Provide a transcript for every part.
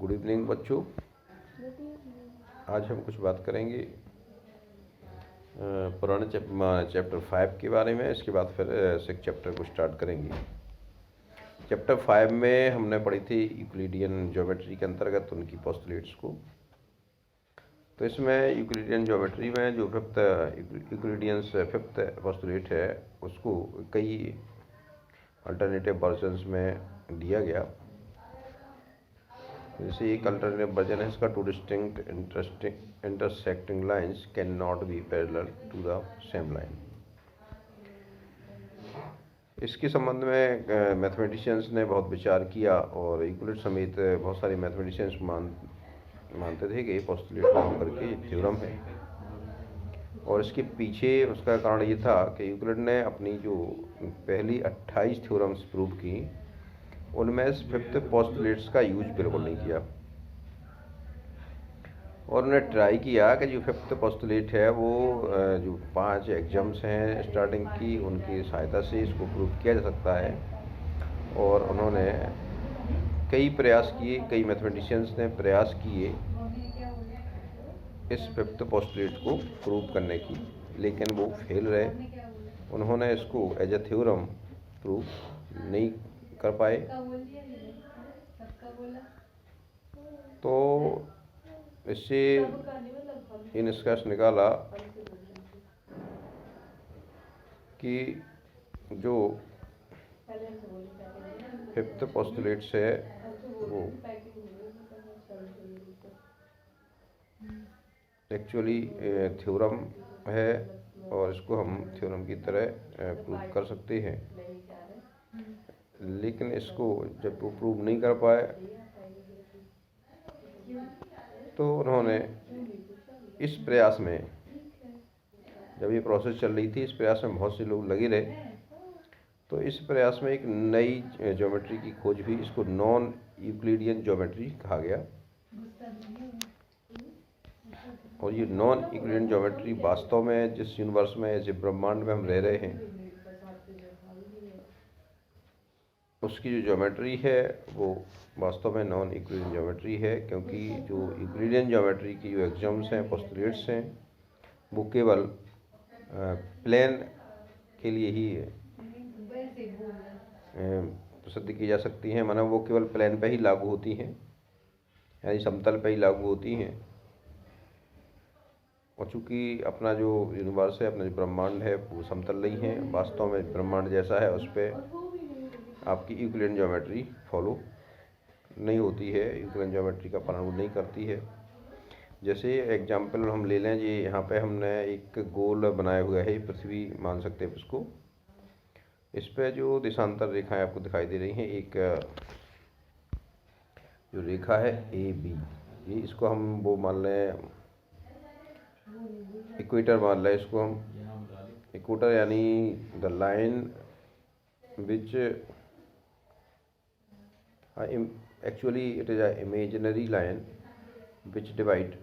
Good evening बच्चों। आज हम कुछ बात करेंगे पुराने चैप्टर 5 के बारे में। इसके बाद फिर 6 चैप्टर को स्टार्ट करेंगे। चैप्टर 5 में हमने पढ़ी थी यूक्लिडियन ज्योमेट्री के अंतर्गत उनकी पोस्टुलेट्स को। तो इसमें यूक्लिडियन ज्योमेट्री में जो यूक्लिडियंस फिफ्थ पोस्टुलेट है उसको कई अल्टरनेटिव वर्जन्स में दिया गया। जैसे एक अल्टरनेटिव वर्जन है इसका, two distinct intersecting lines can not be parallel to the same line. इसके संबंध में मैथमेटिशियंस ने बहुत विचार किया और यूक्लिड समेत बहुत सारे मैथमेटिशियंस मानते थे कि ये पोस्टुलेट काम करके ये थ्योरम है। और इसके पीछे उसका कारण ये था कि यूक्लिड ने अपनी जो पहली 28 थ्योरम्स प्रूव की उनमें फिफ्थ पोस्टुलेट्स का यूज बिल्कुल नहीं किया और उन्होंने ट्राई किया कि जो फिफ्थ पोस्टुलेट है वो जो 5 एग्जाम्स हैं स्टार्टिंग की उनकी सहायता से इसको प्रूव किया जा सकता है। और उन्होंने कई प्रयास किए, कई मैथमेटिशियंस ने प्रयास किए इस फिफ्थ पोस्टुलेट को प्रूव करने की, लेकिन वो फेल रहे। उन्होंने इसको एज ए थ्योरम प्रूव नहीं कर पाए। तो इससे ये निष्कर्ष निकाला कि जो फिफ्थ पोस्टुलेट्स है वो एक्चुअली थ्योरम है और इसको हम थ्योरम की तरह प्रूव कर सकते हैं। लेकिन इसको जब वो प्रूव नहीं कर पाए तो उन्होंने इस प्रयास में, जब ये प्रोसेस चल रही थी, इस प्रयास में बहुत से लोग लगे रहे। तो इस प्रयास में एक नई ज्योमेट्री की खोज हुई, इसको नॉन यूक्लिडियन ज्योमेट्री कहा गया। और ये नॉन यूक्लिडियन ज्योमेट्री वास्तव में जिस यूनिवर्स में, जिस ब्रह्मांड में हम रह रहे हैं, उसकी जो ज्योमेट्री है वो वास्तव में नॉन यूक्लिडियन ज्योमेट्री है। क्योंकि जो यूक्लिडियन ज्योमेट्री की जो एग्जाम्स हैं, पोस्टुलेट्स हैं, वो केवल प्लेन के लिए ही सिद्ध की जा सकती हैं। माना वो केवल प्लेन पे ही लागू होती हैं, यानी समतल पे ही लागू होती हैं। और चूँकि अपना जो यूनिवर्स है, अपना जो ब्रह्मांड है, वो समतल नहीं है, वास्तव में ब्रह्मांड जैसा है, उस पर आपकी यूक्लिडियन ज्योमेट्री फॉलो नहीं होती है, यूक्लिडियन ज्योमेट्री का पालन नहीं करती है। जैसे एग्जाम्पल हम ले लें, ये यहाँ पे हमने एक गोल बनाया हुआ है, पृथ्वी मान सकते हैं इसको। इस पे जो देशांतर रेखाएं आपको दिखाई दे रही हैं, एक जो रेखा है AB, ये इसको हम वो मान लें इक्वेटर मान लें इसको हम। इक्वेटर यानी the line which actually it is an imaginary line which divide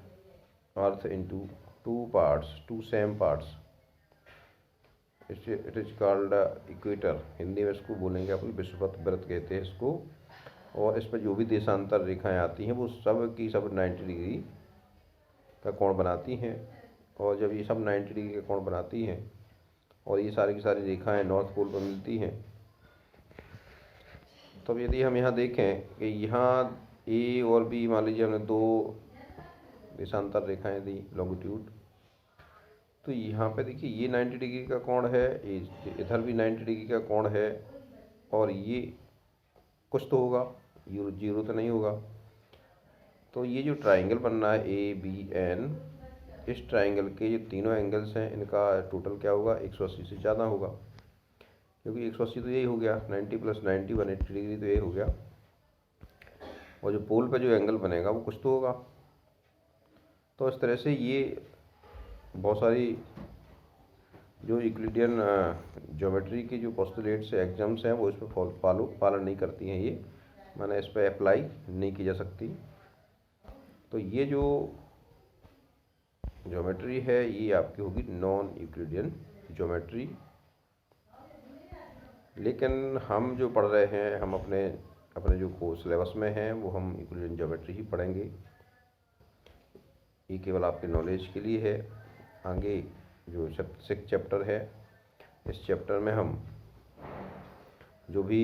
earth into two same parts. It is called equator। Hindi में इसको बोलेंगे अपन विषुवत वृत्त कहते हैं इसको। और इस पर जो भी देशांतर रेखाएं आती हैं वो सब की सब 90 डिग्री का कोण बनाती हैं। और जब ये सब 90 डिग्री का कोण बनाती हैं और ये सारी की सारी रेखाएं नॉर्थ पोल पर मिलती हैं, तब यदि हम यहाँ देखें कि यहाँ A और B, मान लीजिए हमने 2 देशांतर रेखाएं दी लॉन्गिट्यूड, तो यहाँ पे देखिए ये 90 डिग्री का कोण है, इधर भी 90 डिग्री का कोण है, और ये कुछ तो होगा, जीरो तो नहीं होगा। तो ये जो ट्राइंगल बनना है ABN, इस ट्राइंगल के जो तीनों एंगल्स हैं इनका टोटल क्या होगा, 180 से ज़्यादा होगा। क्योंकि 180 तो यही हो गया, 90 + 90 180 डिग्री तो यही हो गया। और जो पोल पे जो एंगल बनेगा वो कुछ तो होगा। तो इस तरह से ये बहुत सारी जो यूक्लिडियन ज्योमेट्री की जो पोस्टुलेट्स एग्जाम्स हैं वो इस पर पालन नहीं करती हैं, ये माने इस पर अप्लाई नहीं की जा सकती। तो ये जो ज्योमेट्री है ये आपकी होगी नॉन यूक्लिडियन ज्योमेट्री। लेकिन हम जो पढ़ रहे हैं, हम अपने अपने जो कोर्स सिलेबस में है वो हम यूक्लिडियन ज्योमेट्री ही पढ़ेंगे। ये केवल आपके नॉलेज के लिए है। आगे जो 6 चैप्टर है, इस चैप्टर में हम जो भी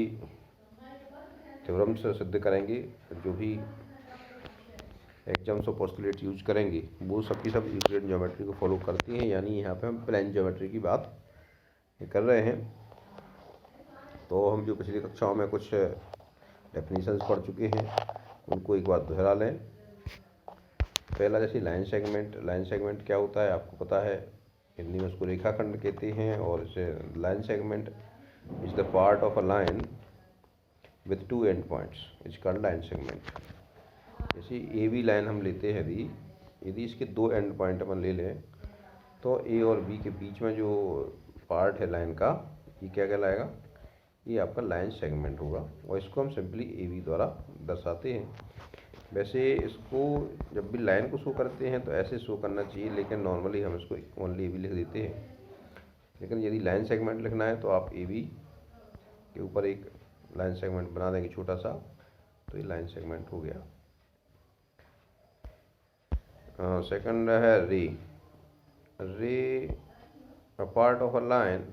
थ्योरम्स सिद्ध करेंगे, जो भी एग्जाम्स और पोस्टुलेट यूज करेंगे, वो सब की सब यूक्लिडियन ज्योमेट्री को फॉलो करती हैं। यानी यहाँ पे हम प्लेन ज्योमेट्री की बात कर रहे हैं। तो हम जो पिछली कक्षाओं में कुछ डेफिनेशंस पढ़ चुके हैं, उनको एक बार दोहरा लें। पहला जैसे लाइन सेगमेंट क्या होता है आपको पता है, हिंदी में उसको रेखाखंड कहते हैं। और इसे line segment is the part of a line with 2 and points is called line segment. जैसे ए बी लाइन हम लेते हैं, यदि इसके 2 एंड पॉइंट अपन ले लें तो ए और बी के बीच में जो पार्ट है लाइन का, ये क्या कहलाएगा, ये आपका लाइन सेगमेंट होगा। और इसको हम सिंपली ए बी द्वारा दर्शाते हैं। वैसे इसको जब भी लाइन को शो करते हैं तो ऐसे शो करना चाहिए, लेकिन नॉर्मली हम इसको ओनली ए बी लिख देते हैं। लेकिन यदि लाइन सेगमेंट लिखना है तो आप ए बी के ऊपर एक लाइन सेगमेंट बना देंगे छोटा सा, तो ये लाइन सेगमेंट हो गया। सेकंड है रे a part of a line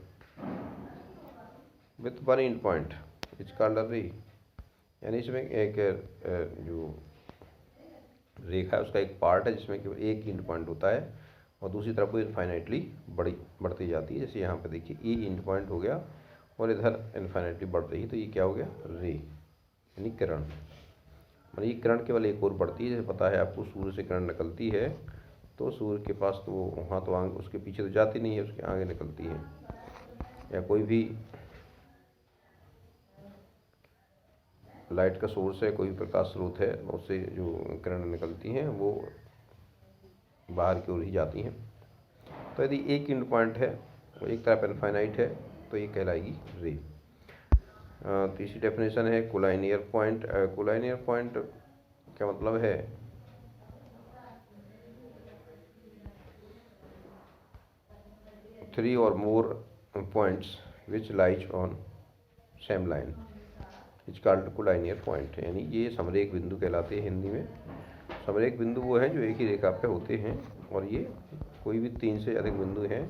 with 1 and point is called a रे। यानी इसमें एक जो रेखा है उसका एक पार्ट है जिसमें केवल एक एंड पॉइंट होता है और दूसरी तरफ वो इनफाइनाइटली बढ़ती जाती है। जैसे यहाँ पे देखिए ए एंड पॉइंट हो गया और इधर इनफाइनाइटली बढ़ रही है, तो ये क्या हो गया, रे यानी किरण। मतलब ये किरण केवल एक और बढ़ती है। जैसे पता है आपको सूर्य से किरण निकलती है तो सूर्य के पास तो वहाँ तो आगे उसके पीछे तो जाती नहीं है, उसके आगे निकलती है। या कोई भी लाइट का सोर्स है, कोई भी प्रकाश स्रोत है, उससे जो किरण निकलती हैं वो बाहर की ओर ही जाती हैं। तो यदि एक एंड पॉइंट है, वो एक तरफ इनफाइनाइट है, तो ये कहलाएगी रे। तीसरी डेफिनेशन है कोलाइनियर पॉइंट। कोलाइनियर पॉइंट क्या मतलब है, थ्री और more points which lies on same line is called collinear point. यानी ये समरेख बिंदु कहलाते हैं हिंदी में। समरेख बिंदु वो हैं जो एक ही रेखा पे होते हैं, और ये कोई भी 3 से अधिक बिंदु हैं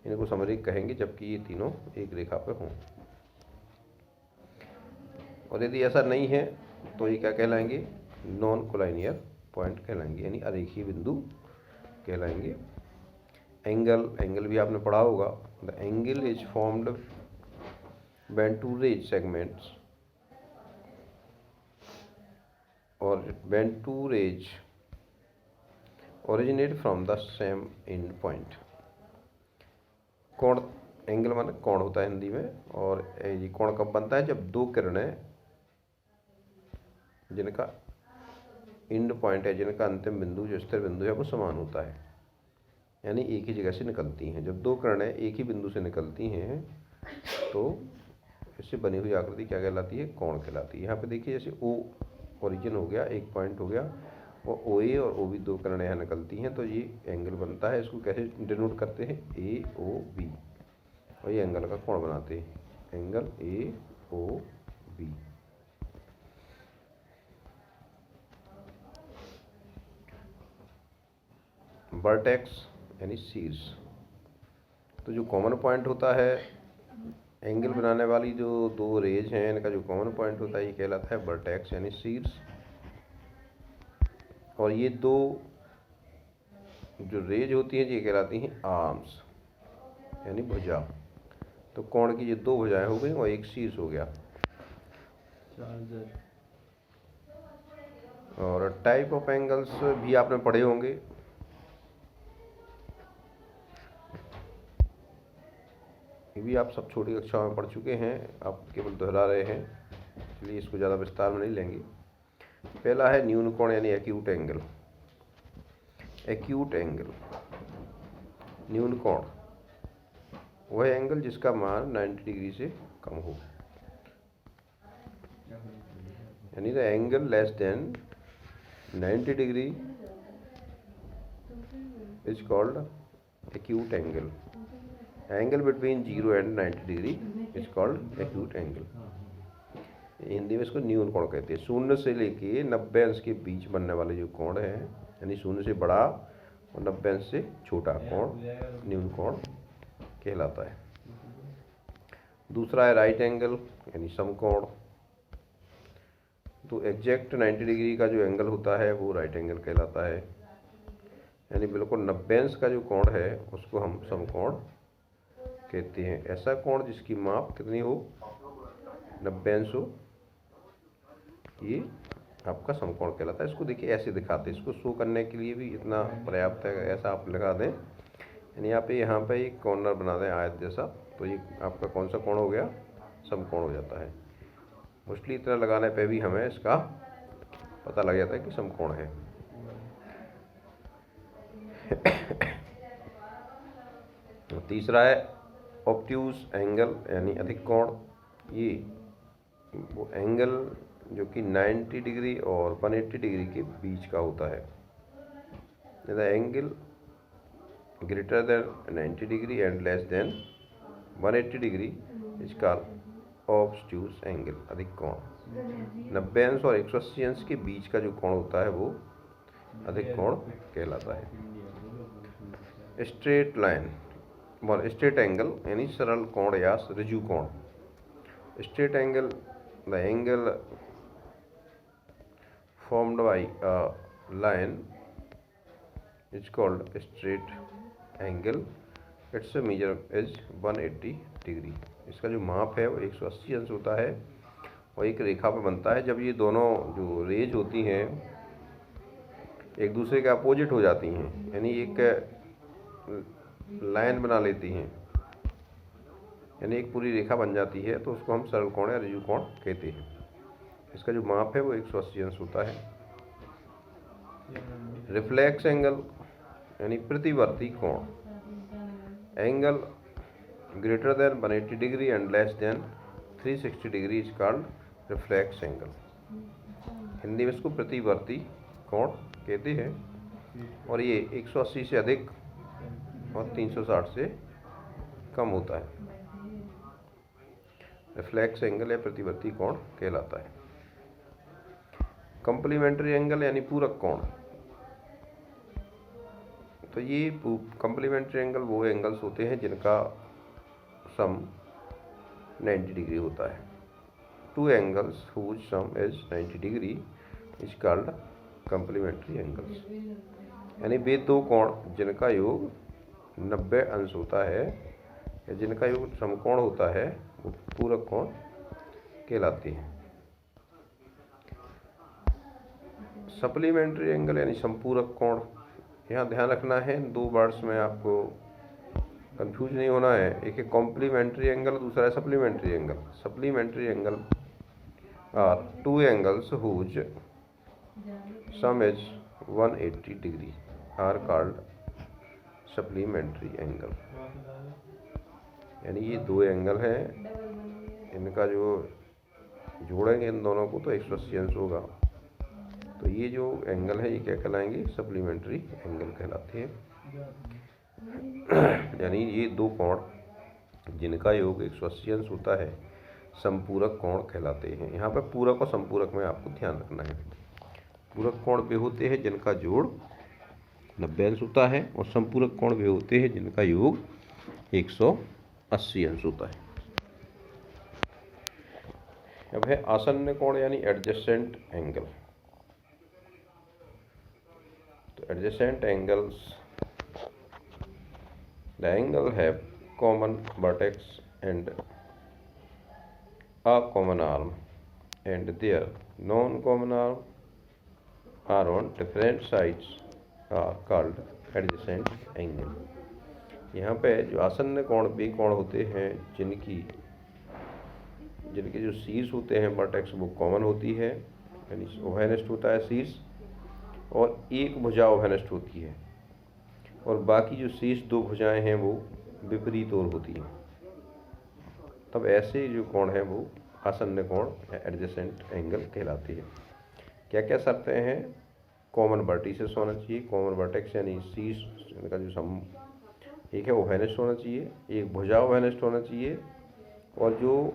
इनको समरेख कहेंगे, जबकि ये तीनों एक रेखा पे हों। और यदि ऐसा नहीं है तो ये क्या कहलाएंगे, नॉन कोलाइनियर पॉइंट कहलाएंगे, यानी अरेखीय बिंदु कहलाएंगे। एंगल भी आपने पढ़ा होगा। The angle is formed when 2 rays segments or when 2 rays originate from the same end point। कोण, एंगल माने कोण होता है हिंदी में। और ये कोण कब बनता है, जब 2 किरणें जिनका एंड पॉइंट है, जिनका अंतिम बिंदु जो स्थिर बिंदु है वो समान होता है, यानी एक ही जगह से निकलती हैं। जब 2 किरणें एक ही बिंदु से निकलती हैं तो इससे बनी हुई आकृति क्या कहलाती है, कोण कहलाती है। यहाँ पे देखिए जैसे ओ ओरिजिन हो गया, एक पॉइंट हो गया, वो ओ ए और ओ बी 2 किरणें यहाँ निकलती हैं, तो ये एंगल बनता है। इसको कैसे डिनोट करते हैं, ए ओ बी, और ये एंगल का कोण बनाते हैं, angle A O B. Vertex यानी शीर्ष, तो जो कॉमन पॉइंट होता है, एंगल बनाने वाली जो 2 रेज हैं इनका जो कॉमन पॉइंट होता है ये कहलाता है वर्टेक्स यानी शीर्ष। और ये 2 जो रेज होती हैं ये कहलाती हैं आर्म्स यानी भुजा। तो कोण की ये 2 भुजाएं हो गई और एक शीर्ष हो गया। और टाइप ऑफ एंगल्स भी आपने पढ़े होंगे। ये भी आप सब छोटी कक्षाओं में पढ़ चुके हैं, आप केवल दोहरा रहे हैं, इसलिए इसको ज़्यादा विस्तार में नहीं लेंगे। पहला है न्यून कोण यानी एक्यूट एंगल। एक्यूट एंगल, न्यून कोण वह एंगल जिसका मान 90 डिग्री से कम हो, यानी the angle less than 90 degree is called acute angle. Angle between 0 and 90 degree is called acute angle. Hindi में इसको न्यून कोण कहते हैं। शून्य से लेके 90 अंश के बीच बनने वाले जो कोण है, यानी शून्य से बड़ा और 90 अंश से छोटा कोण न्यून कोण कहलाता है। दूसरा है राइट एंगल यानी समकोण। तो एग्जैक्ट 90 डिग्री का जो एंगल होता है वो राइट एंगल कहलाता है, यानी बिल्कुल 90 अंश का जो कोण है उसको हम समकोण कहते हैं। ऐसा कोण जिसकी माप कितनी हो, 90 अंश हो, ये आपका समकोण कहलाता है। इसको देखिए ऐसे दिखाते हैं, इसको शो करने के लिए भी इतना पर्याप्त है, ऐसा आप लगा दें, यानी यहाँ पे एक कॉर्नर बना दें आयत जैसा, तो ये आपका कौन सा कोण हो गया, समकोण हो जाता है। मोस्टली इतना लगाने पे भी हमें इसका पता लग जाता है कि समकोण है। तीसरा है ऑब्ट्यूज एंगल यानी अधिक कोण। ये वो एंगल जो कि 90 डिग्री और 180 डिग्री के बीच का होता है। The angle greater than 90 degree and less than 180 degree is called obtuse angle, अधिक कोण। 90 अंश और 180 अंश के बीच का जो कोण होता है वो अधिक कोण कहलाता है। स्ट्रेट लाइन और स्ट्रेट एंगल यानी सरल कोण या ऋजु कोण। Straight angle, the angle formed by a line is called straight angle. Its measure is 180 degree. इसका जो माप है वो 180 अंश होता है और एक रेखा पे बनता है। जब ये दोनों जो रेज होती हैं एक दूसरे के अपोजिट हो जाती हैं, यानी एक लाइन बना लेती हैं, यानी एक पूरी रेखा बन जाती है, तो उसको हम सरल कोण या ऋजु कोण कहते हैं। इसका जो माप है वो 180 अंश होता है। रिफ्लेक्स एंगल यानी प्रतिवर्ती कोण। Angle greater than 180 degree and less than 360 degree is called reflex angle. Hindi में इसको प्रतिवर्ती कोण कहते हैं और ये 180 से अधिक और 360 से कम होता है। रिफ्लेक्स एंगल या प्रतिवर्ती कोण कहलाता है। कंप्लीमेंट्री एंगल यानी पूरक कोण। तो ये कंप्लीमेंट्री एंगल वो एंगल्स होते हैं जिनका सम 90 डिग्री होता है। Two angles whose sum is 90 degree is called complementary angles, यानी वे दो कोण जिनका योग 90 अंश होता है या जिनका योग समकोण होता है वो पूरक कोण कहलाते हैं। सप्लीमेंट्री एंगल यानी संपूरक कोण। यहाँ ध्यान रखना है, दो वर्ड्स में आपको कंफ्यूज नहीं होना है। एक है कॉम्प्लीमेंट्री एंगल, दूसरा है supplementary angle. Supplementary angle are two angles whose sum is 180 degree are called supplementary angle, यानी ये दो एंगल हैं, इनका जो जोड़ेंगे इन दोनों को तो 180 अंश होगा। तो ये जो एंगल है ये क्या कहलाएंगे, सप्लीमेंट्री एंगल कहलाते हैं। यानी ये दो कोण जिनका योग 180 अंश होता है संपूरक कोण कहलाते हैं। यहाँ पर पूरक और संपूरक में आपको ध्यान रखना है। पूरक कोण वे होते हैं जिनका जोड़ 90 अंश होता है और संपूरक कोण वे होते हैं जिनका योग 180 अंश होता है। अब है आसन्न कोण यानी एडजेसेंट एंगल। तो adjacent angles, the angle have common vertex and a common arm and their non-common arm are on different sides are called adjacent angle। यहाँ पे जो आसन्न कोण वे कोण होते हैं जिनके जो शीर्ष होते हैं वर्टेक्स वो कॉमन होती है, यानी उभयनिष्ठ होता है शीर्ष, और एक भुजा उभयनिष्ठ होती है और बाकी जो शेष दो भुजाएं हैं वो विपरीत ओर होती हैं। तब ऐसे जो कोण है वो आसन्न कोण या एडजेसेंट एंगल कहलाती है। क्या क्या शर्तें हैं, कॉमन वर्टिसेस होना चाहिए, कॉमन वर्टेक्स यानी शीर्ष का जो सम एक है उभयनिष्ठ होना चाहिए, एक भुजा उभयनिष्ठ होना चाहिए, और जो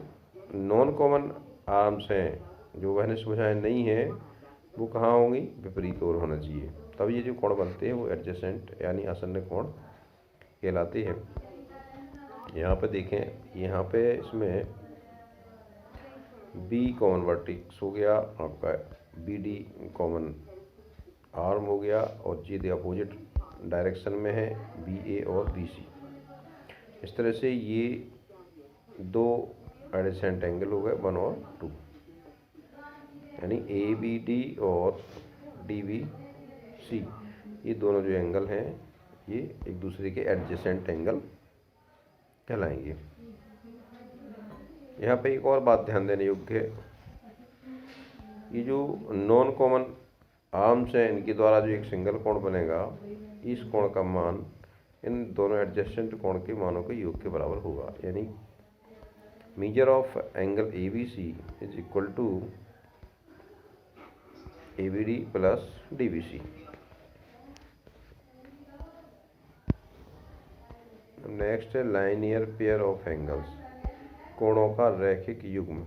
नॉन कॉमन आर्म्स हैं जो वहनिष्ठ भुजाएं नहीं हैं वो कहाँ होंगी, विपरीत ओर होना चाहिए, तब ये जो कोण बनते हैं वो एडजेसेंट यानी आसन्न कोण कहलाते हैं। यहाँ पे देखें, यहाँ पे इसमें बी कॉमन वर्टिक्स हो गया आपका, बी डी कॉमन आर्म हो गया, और ये द अपोजिट डायरेक्शन में है बी ए और बी सी। इस तरह से ये दो एडजेसेंट एंगल हो गए 1 और 2, यानी ए बी डी और डी बी सी, ये दोनों जो एंगल हैं ये एक दूसरे के एडजेसेंट एंगल कहलाएंगे। यहाँ पे एक और बात ध्यान देने योग्य है, ये जो नॉन कॉमन आर्म्स हैं इनके द्वारा जो एक सिंगल कोण बनेगा, इस कोण का मान इन दोनों एडजेसेंट कोण के मानों के योग के बराबर होगा, यानी measure of angle A B C is equal to A B D plus D B C. Next है लाइनियर पेयर ऑफ एंगल्स, कोणों का रैखिक युग्म।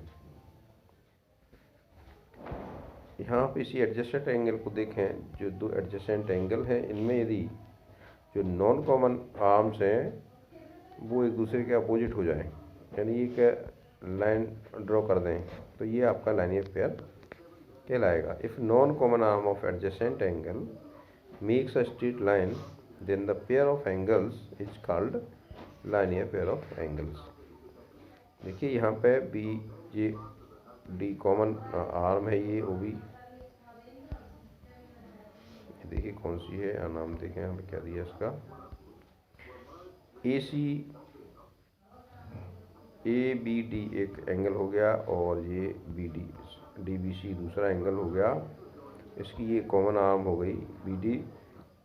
यहाँ पे इसी एडजेसेंट एंगल को देखें, जो दो एडजेसेंट एंगल हैं इनमें यदि जो नॉन कॉमन आर्म्स हैं वो एक दूसरे के अपोजिट हो जाएं, यानी एक लाइन ड्रॉ कर दें, तो ये आपका लाइनियर पेयर कहलाएगा। If non common arm of adjacent angle makes a straight line then the pair of angles is called linear pair of angles. देखिए यहाँ पे B J D common arm है, ये ओ बी, देखिए कौन सी है, नाम देखें यहाँ पे क्या दिया इसका, A C A B D एक एंगल हो गया, और ये B D D B C दूसरा एंगल हो गया, इसकी ये कॉमन आर्म हो गई बी डी।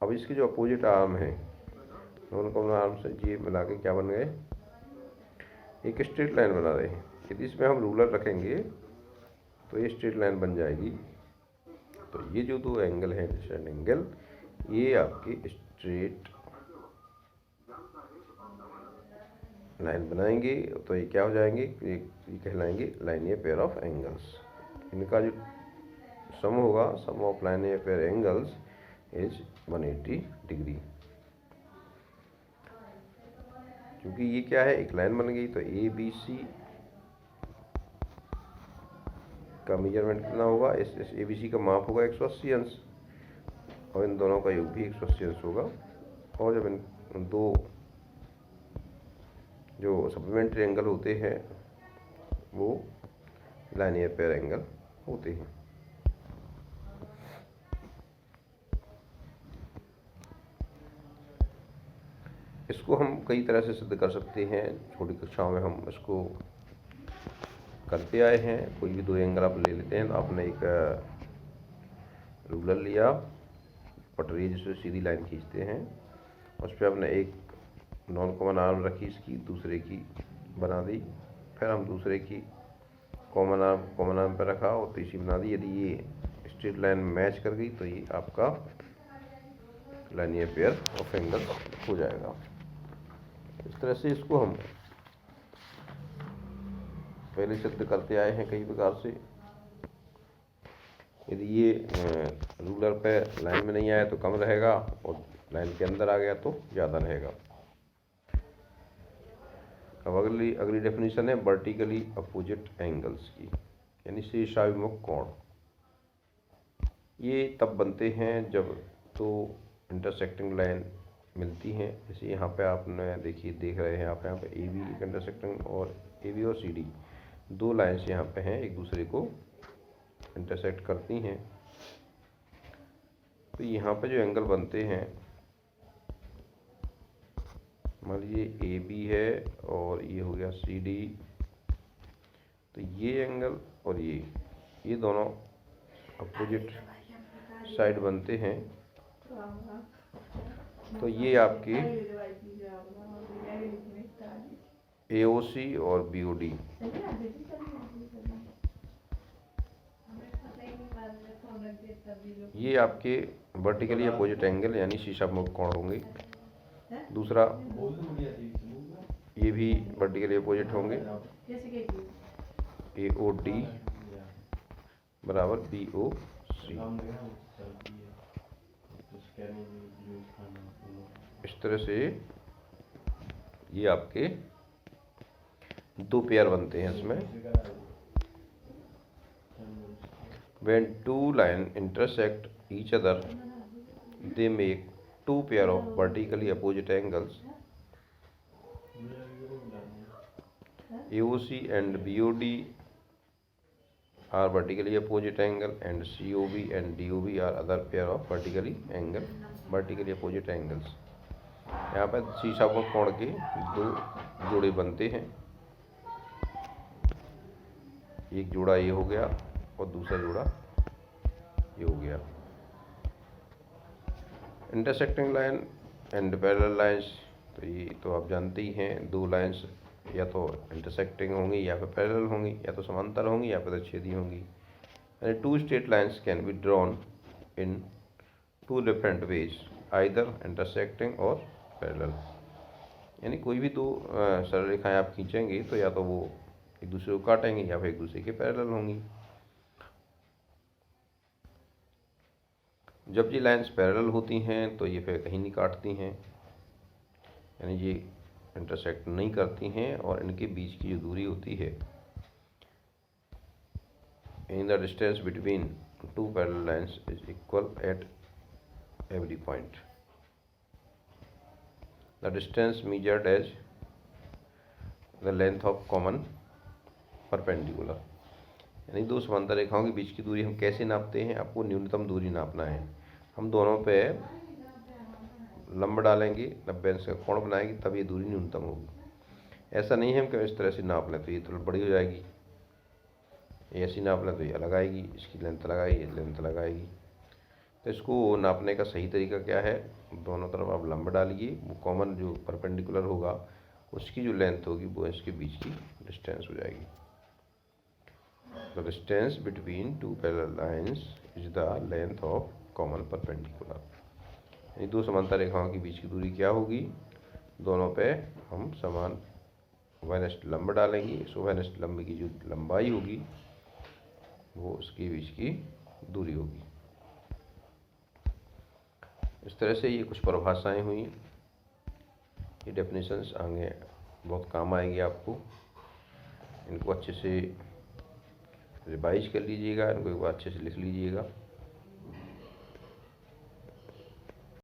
अब इसके जो अपोजिट आर्म है नॉन कॉमन आर्म से ये मिला के क्या बन गए, एक स्ट्रेट लाइन बना रहे हैं। यदि इसमें हम रूलर रखेंगे तो ये स्ट्रेट लाइन बन जाएगी। तो ये जो दो एंगल हैं एडजेसेंट एंगल, ये आपके स्ट्रेट लाइन बनाएंगे, तो ये क्या हो जाएंगे, ये कहलाएंगे लाइनियर पेयर ऑफ एंगल्स। इनका जो सम होगा, sum of linear pair angles is 180 degree. क्योंकि ये क्या है, एक लाइन बन गई, तो ए बी सी का मेजरमेंट कितना होगा, इस ए बी सी का माप होगा 180 अंश, और इन दोनों का योग भी 180 अंश होगा। और जब इन दो जो सप्लीमेंट्री एंगल होते हैं वो लाइनियर पेयर एंगल होते हैं। इसको हम कई तरह से सिद्ध कर सकते हैं, छोटी कक्षाओं में हम इसको करते आए हैं। कोई भी दो एंगल आप ले लेते हैं, तो आपने एक रूलर लिया, पटरी जिससे सीधी लाइन खींचते हैं, उस पर आपने एक नॉन कॉमन आर्म रखी, इसकी दूसरे की बना दी, फिर हम दूसरे की कॉमन आर्म पर रखा और तीसरी बना दी। यदि ये स्ट्रेट लाइन मैच कर गई तो ये आपका लाइनियर पेयर ऑफ एंगल हो जाएगा। इस तरह से इसको हम पहले सिद्ध करते आए हैं कई प्रकार से। यदि ये रूलर पे लाइन में नहीं आया तो कम रहेगा, और लाइन के अंदर आ गया तो ज़्यादा रहेगा। अब अगली डेफिनेशन है वर्टिकली अपोजिट एंगल्स की, यानी शीर्षाभिमुख कोण। ये तब बनते हैं जब दो इंटरसेक्टिंग लाइन मिलती हैं। जैसे यहाँ पे आपने देख रहे हैं आप, यहाँ पे ए बी एक इंटरसेक्टिंग, और ए बी और सी डी दो लाइन्स यहाँ पे हैं, एक दूसरे को इंटरसेक्ट करती हैं। तो यहाँ पे जो एंगल बनते हैं, मान लीजिए ए बी है और ये हो गया सी डी, तो ये एंगल और ये दोनों अपोजिट साइड बनते हैं। तो ये आपकी AOC और BOD, ये आपके वर्टिकली अपोजिट एंगल यानी शीर्षाभिमुख कोण होंगे। दूसरा ये भी वर्टिकली अपोजिट होंगे, AOD बराबर BOC। इस तरह से ये आपके दो पेयर बनते हैं इसमें। When two lines intersect each other, they make two pair of vertically opposite angles. AOC and BOD are vertically opposite angle, and COB and DOB are other pair of vertically opposite angles. यहाँ पर शीशाओं कोण के दो जोड़े बनते हैं, एक जोड़ा ये हो गया और दूसरा जोड़ा ये हो गया। Intersecting line and parallel lines, तो ये तो आप जानते ही हैं, दो लाइंस या तो इंटरसेक्टिंग होंगी या फिर पैरेलल होंगी, या तो समांतर होंगी या फिर छेदी होंगी। यानी two straight lines can be drawn in two different ways, either intersecting or parallel. यानी कोई भी दो सरल रेखाएं आप खींचेंगे तो या तो वो एक दूसरे को काटेंगे या फिर एक दूसरे के पैरेलल होंगी। जब ये लाइंस पैरेलल होती हैं तो ये फिर कहीं नहीं काटती हैं, यानी ये इंटरसेक्ट नहीं करती हैं, और इनके बीच की जो दूरी होती है, in the distance between two parallel lines is equal at every point. The distance measured as the length of common perpendicular। यानी दो समांतर रेखाओं के बीच की दूरी हम कैसे नापते हैं, आपको न्यूनतम दूरी नापना है। हम दोनों पे लंब डालेंगे, 90 अंश का कोण बनाएंगे, तब ये दूरी न्यूनतम होगी। ऐसा नहीं है हम इस तरह से नाप लें तो ये थोड़ी बड़ी हो जाएगी, ऐसी नाप लें तो ये अलग आएगी, इसकी लेंथ लगाएगी, ये लेंथ लगाएगी। तो इसको नापने का सही तरीका क्या है, दोनों तरफ आप लंब डालिए, वो कॉमन जो परपेंडिकुलर होगा उसकी जो लेंथ होगी वो इसके बीच की डिस्टेंस हो जाएगी। The distance between two parallel lines is the length of common perpendicular. यानी दो समांतर रेखाओं के बीच की दूरी क्या होगी, दोनों पे हम समान वैनिस्ट लंब डालेंगे, इस वैनिस्ट लंब की जो लंबाई होगी वो उसके बीच की दूरी होगी। इस तरह से ये कुछ परिभाषाएं हुई, ये डेफिनेशंस आगे बहुत काम आएंगी आपको। इनको अच्छे से रिवाइज कर लीजिएगा, इनको एक बार अच्छे से लिख लीजिएगा।